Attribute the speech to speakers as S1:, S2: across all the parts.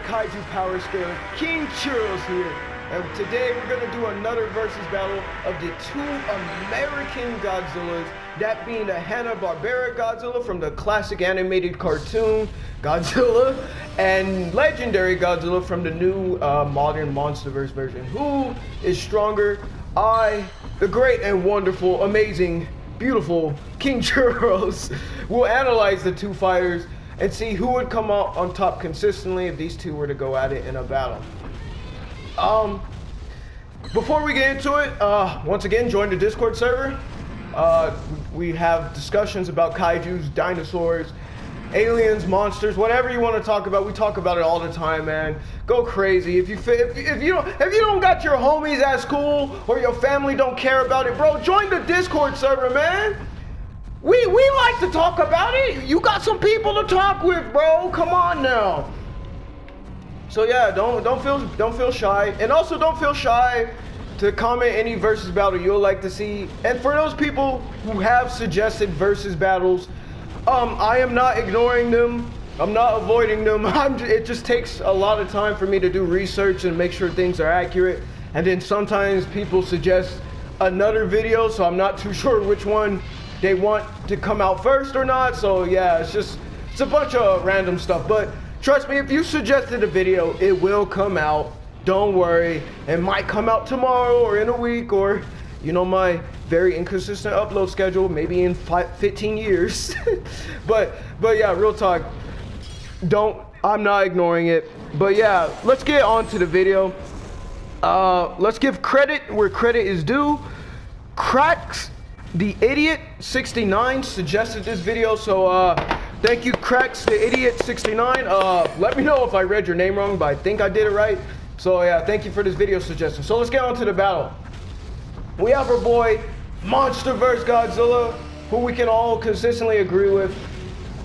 S1: Kaiju Power Scale, King Churros here, and today we're going to do another versus battle of the two American Godzillas, that being the Hanna-Barbera Godzilla from the classic animated cartoon Godzilla, and legendary Godzilla from the new modern MonsterVerse version. Who is stronger? I, the great and wonderful, amazing, beautiful King Churros, will analyze the two fighters and see who would come out on top consistently if these two were to go at it in a battle. Before we get into it, once again, join the Discord server. We have discussions about kaijus, dinosaurs, aliens, monsters, whatever you want to talk about. We talk about it all the time, man. Go crazy. If you don't got your homies at school or your family don't care about it, bro, join the Discord server, man. We like to talk about it. You got some people to talk with, bro. Come on now. So yeah, don't feel shy, and also don't feel shy to comment any versus battle you'll like to see. And for those people who have suggested versus battles, I am not ignoring them. I'm not avoiding them. It just takes a lot of time for me to do research and make sure things are accurate. And then sometimes people suggest another video, so I'm not too sure which one they want to come out first or not. So yeah, it's a bunch of random stuff. But trust me, if you suggested a video, it will come out. Don't worry. It might come out tomorrow or in a week, or you know, my very inconsistent upload schedule, maybe in 15 years. but yeah, real talk. I'm not ignoring it. But yeah, let's get on to the video. Let's give credit where credit is due. Cracks the Idiot 69 suggested this video, so thank you, Cracks the Idiot 69. Let me know if I read your name wrong, but I think I did it right. So yeah, thank you for this video suggestion. So let's get on to the battle. We have our boy MonsterVerse Godzilla, who we can all consistently agree with.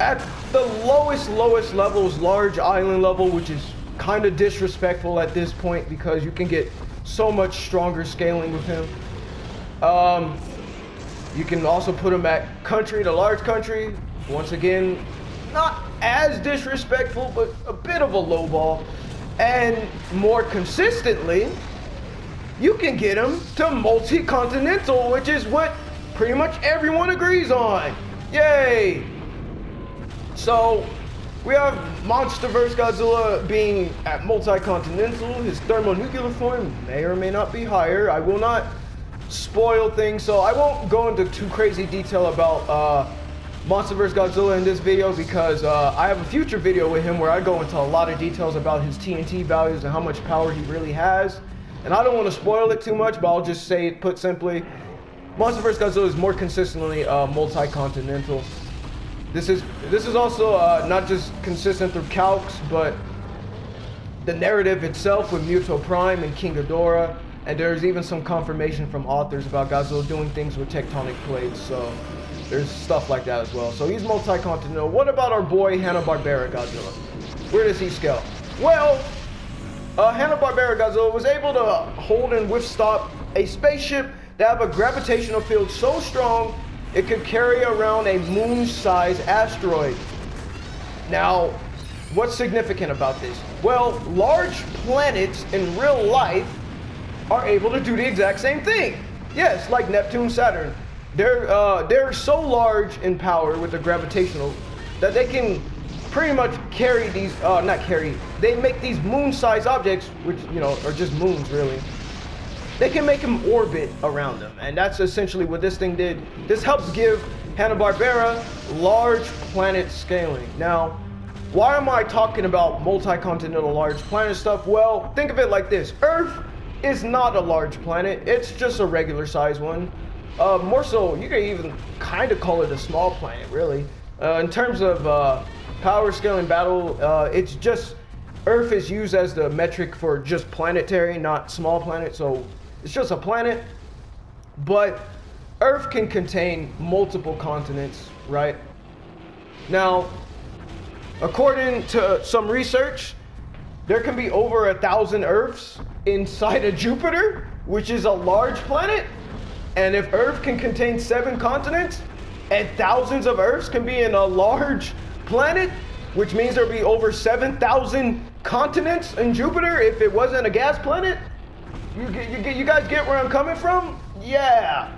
S1: At the lowest levels, large island level, which is kind of disrespectful at this point because you can get so much stronger scaling with him. You can also put him at country to large country. Once again, not as disrespectful, but a bit of a low ball. And more consistently, you can get him to multi-continental, which is what pretty much everyone agrees on. Yay! So, we have MonsterVerse Godzilla being at multi-continental. His thermonuclear form may or may not be higher. I will not spoil things, so I won't go into too crazy detail about MonsterVerse Godzilla in this video, because I have a future video with him where I go into a lot of details about his TNT values and how much power he really has. And I don't want to spoil it too much, but I'll just say it put simply, MonsterVerse Godzilla is more consistently multi-continental. This is also not just consistent through calcs, but the narrative itself with Muto Prime and King Ghidorah. And there's even some confirmation from authors about Godzilla doing things with tectonic plates, so there's stuff like that as well. So he's multi-continental. What about our boy Hanna-Barbera Godzilla? Where does he scale? Well, Hanna-Barbera Godzilla was able to hold and withstop a spaceship that have a gravitational field so strong it could carry around a moon-sized asteroid. Now, what's significant about this? Well, large planets in real life are able to do the exact same thing. Yes, like Neptune, Saturn. They're so large in power with the gravitational that they can pretty much carry these, they make these moon-sized objects, which, you know, are just moons really. They can make them orbit around them, and that's essentially what this thing did. This helps give Hanna-Barbera large planet scaling. Now, why am I talking about multi-continental large planet stuff? Well, think of it like this. Earth is not a large planet. It's just a regular size one. More so, you can even kind of call it a small planet, really. In terms of power scaling battle, it's just, Earth is used as the metric for just planetary, not small planet. So it's just a planet, but Earth can contain multiple continents, right? Now, according to some research, there can be over 1,000 Earths inside of Jupiter, which is a large planet. And if Earth can contain 7 continents, and thousands of Earths can be in a large planet, which means there'll be over 7,000 continents in Jupiter if it wasn't a gas planet? You guys get where I'm coming from? Yeah.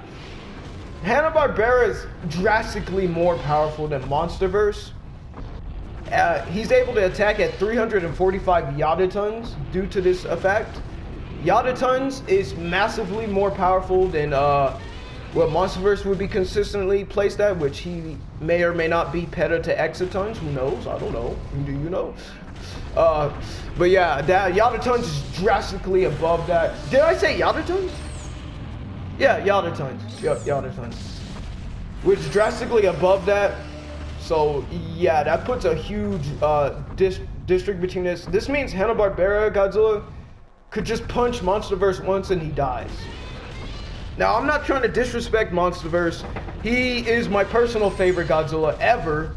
S1: Hanna-Barbera is drastically more powerful than Monsterverse. He's able to attack at 345 yotatons due to this effect. Yotatons is massively more powerful than what Monsterverse would be consistently placed at, which he may or may not be peta to exatons. Who knows? I don't know. Do you know? But yeah, that yotatons is drastically above that. Did I say yotatons? Yeah, yotatons. Yep, yotatons. Which is drastically above that. So yeah, that puts a huge district between this. This means Hanna-Barbera Godzilla could just punch Monsterverse once and he dies. Now, I'm not trying to disrespect Monsterverse. He is my personal favorite Godzilla ever.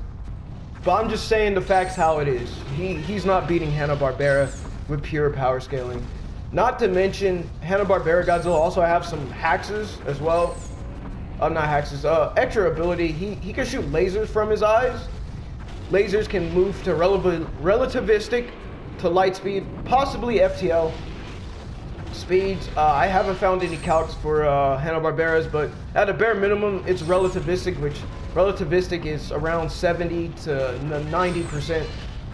S1: But I'm just saying the facts how it is. He's not beating Hanna-Barbera with pure power scaling. Not to mention, Hanna-Barbera Godzilla also have some hexes as well. Not hexes, extra ability. He can shoot lasers from his eyes. Lasers can move to relativistic to light speed, possibly FTL speeds. I haven't found any calcs for Hanna-Barbera's, but at a bare minimum, it's relativistic, which relativistic is around 70 to 90%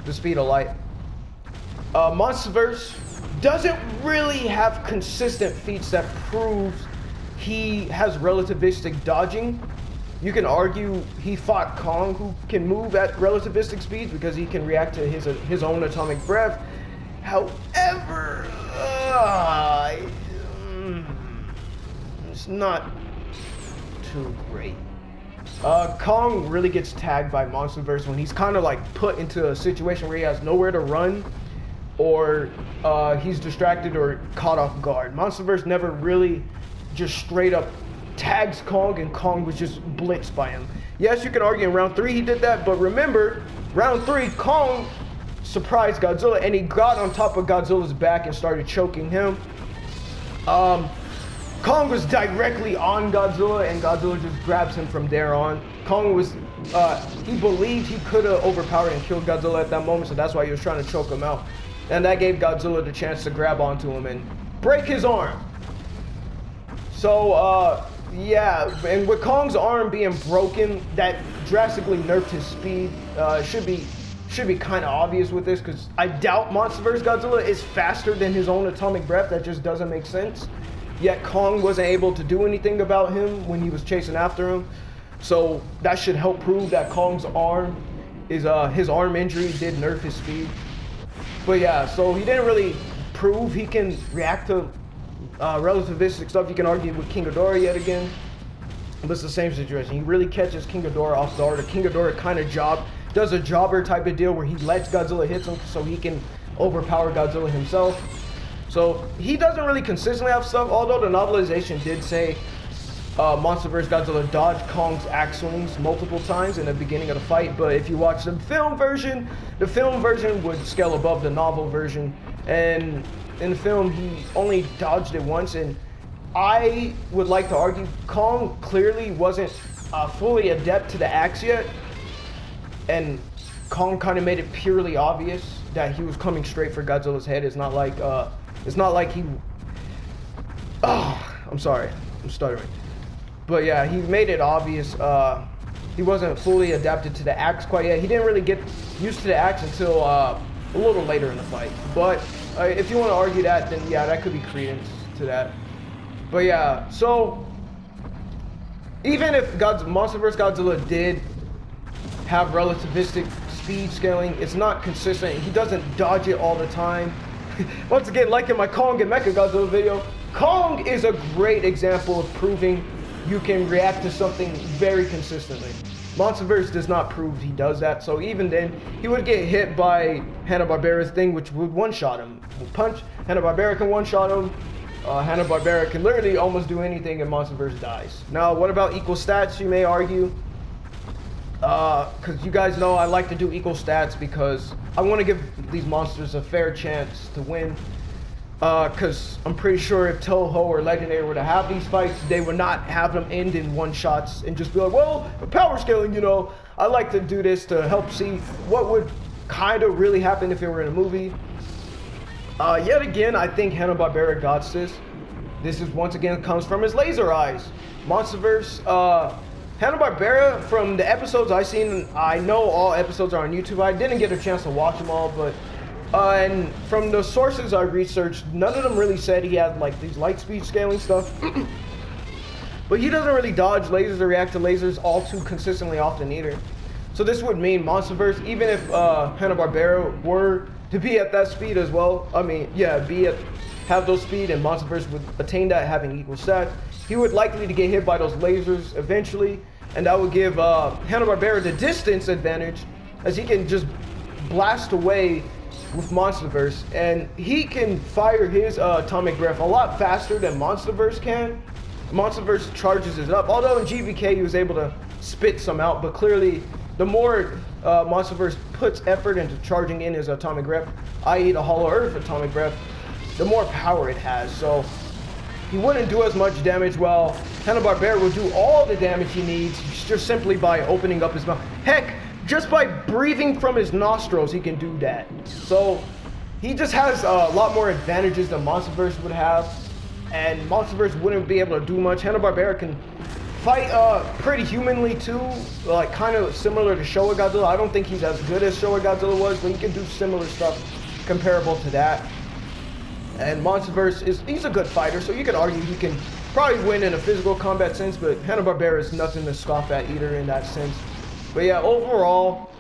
S1: the speed of light. Monsterverse doesn't really have consistent feats that proves he has relativistic dodging. You can argue he fought Kong, who can move at relativistic speeds because he can react to his own atomic breath. However, it's not too great. Kong really gets tagged by Monsterverse when he's kind of like put into a situation where he has nowhere to run, or he's distracted or caught off guard. Monsterverse never really just straight up tags Kong, and Kong was just blitzed by him. Yes, you can argue in round 3 he did that, but remember, round 3, Kong surprised Godzilla, and he got on top of Godzilla's back and started choking him. Kong was directly on Godzilla, and Godzilla just grabs him from there on. Kong was, he believed he could have overpowered and killed Godzilla at that moment, so that's why he was trying to choke him out. And that gave Godzilla the chance to grab onto him and break his arm. So, yeah, and with Kong's arm being broken, that drastically nerfed his speed. Should be kind of obvious with this, because I doubt Monsterverse Godzilla is faster than his own atomic breath. That just doesn't make sense. Yet Kong wasn't able to do anything about him when he was chasing after him. So that should help prove that Kong's arm is his arm injury did nerf his speed. But yeah, so he didn't really prove he can react to relativistic stuff. You can argue with King Ghidorah yet again, but it's the same situation. He really catches King Ghidorah off guard. Or King Ghidorah kind of does a jobber type of deal where he lets Godzilla hit him so he can overpower Godzilla himself. So he doesn't really consistently have stuff, although the novelization did say Monsterverse Godzilla dodged Kong's axe swings multiple times in the beginning of the fight. But if you watch the film version would scale above the novel version. And in the film, he only dodged it once. And I would like to argue Kong clearly wasn't fully adept to the axe yet. And Kong kind of made it purely obvious that he was coming straight for Godzilla's head. It's not like he... Oh, I'm sorry. I'm stuttering. But yeah, he made it obvious he wasn't fully adapted to the axe quite yet. He didn't really get used to the axe until a little later in the fight. But if you want to argue that, then yeah, that could be credence to that. But yeah, so even if Monsterverse Godzilla did have relativistic speed scaling, it's not consistent. He doesn't dodge it all the time. Once again, like in my Kong and Mechagodzilla video, Kong is a great example of proving you can react to something very consistently. Monsterverse does not prove he does that, so even then, he would get hit by Hanna-Barbera's thing, which would one-shot him. Punch, Hanna-Barbera can one-shot him. Hanna-Barbera can literally almost do anything and Monsterverse dies. Now, what about equal stats, you may argue? Because you guys know I like to do equal stats because I want to give these monsters a fair chance to win. Because I'm pretty sure if Toho or Legendary were to have these fights, they would not have them end in one-shots and just be like, well, power scaling, you know. I like to do this to help see what would kind of really happen if it were in a movie. Yet again, I think Hanna-Barbera got this. This is once again comes from his laser eyes. Monsterverse, Hanna-Barbera, from the episodes I've seen, I know all episodes are on YouTube. I didn't get a chance to watch them all, but and from the sources I researched, none of them really said he had like these light speed scaling stuff. But he doesn't really dodge lasers or react to lasers all too consistently often either. So this would mean Monsterverse, even if Hanna-Barbera were to be at that speed as well, I mean, yeah, have those speed and Monsterverse would attain that having equal stats, he would likely to get hit by those lasers eventually, and that would give Hanna-Barbera the distance advantage, as he can just blast away with Monsterverse, and he can fire his atomic breath a lot faster than Monsterverse can. Monsterverse charges it up, although in GVK he was able to spit some out, but clearly the more Monsterverse puts effort into charging in his atomic breath, i.e. the Hollow Earth atomic breath, the more power it has. So he wouldn't do as much damage, while Hanna-Barbera will do all the damage he needs just simply by opening up his mouth. Heck, just by breathing from his nostrils, he can do that. So he just has a lot more advantages than Monsterverse would have, and Monsterverse wouldn't be able to do much. Hanna-Barbera can fight pretty humanly too, like kind of similar to Showa Godzilla. I don't think he's as good as Showa Godzilla was, but he can do similar stuff comparable to that. And Monsterverse he's a good fighter, so you could argue he can probably win in a physical combat sense, but Hanna-Barbera is nothing to scoff at either in that sense. But yeah, overall,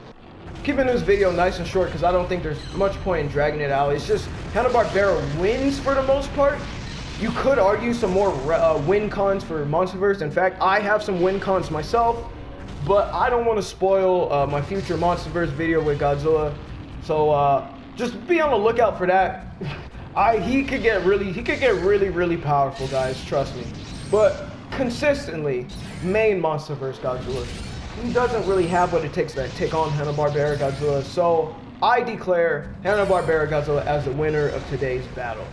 S1: keeping this video nice and short because I don't think there's much point in dragging it out. It's just Hanna-Barbera wins for the most part. You could argue some more win cons for Monsterverse. In fact, I have some win cons myself, but I don't want to spoil my future Monsterverse video with Godzilla. So just be on the lookout for that. He could get really powerful, guys. Trust me. But consistently, main Monsterverse Godzilla, he doesn't really have what it takes to take on Hanna-Barbera Godzilla. So I declare Hanna-Barbera Godzilla as the winner of today's battle.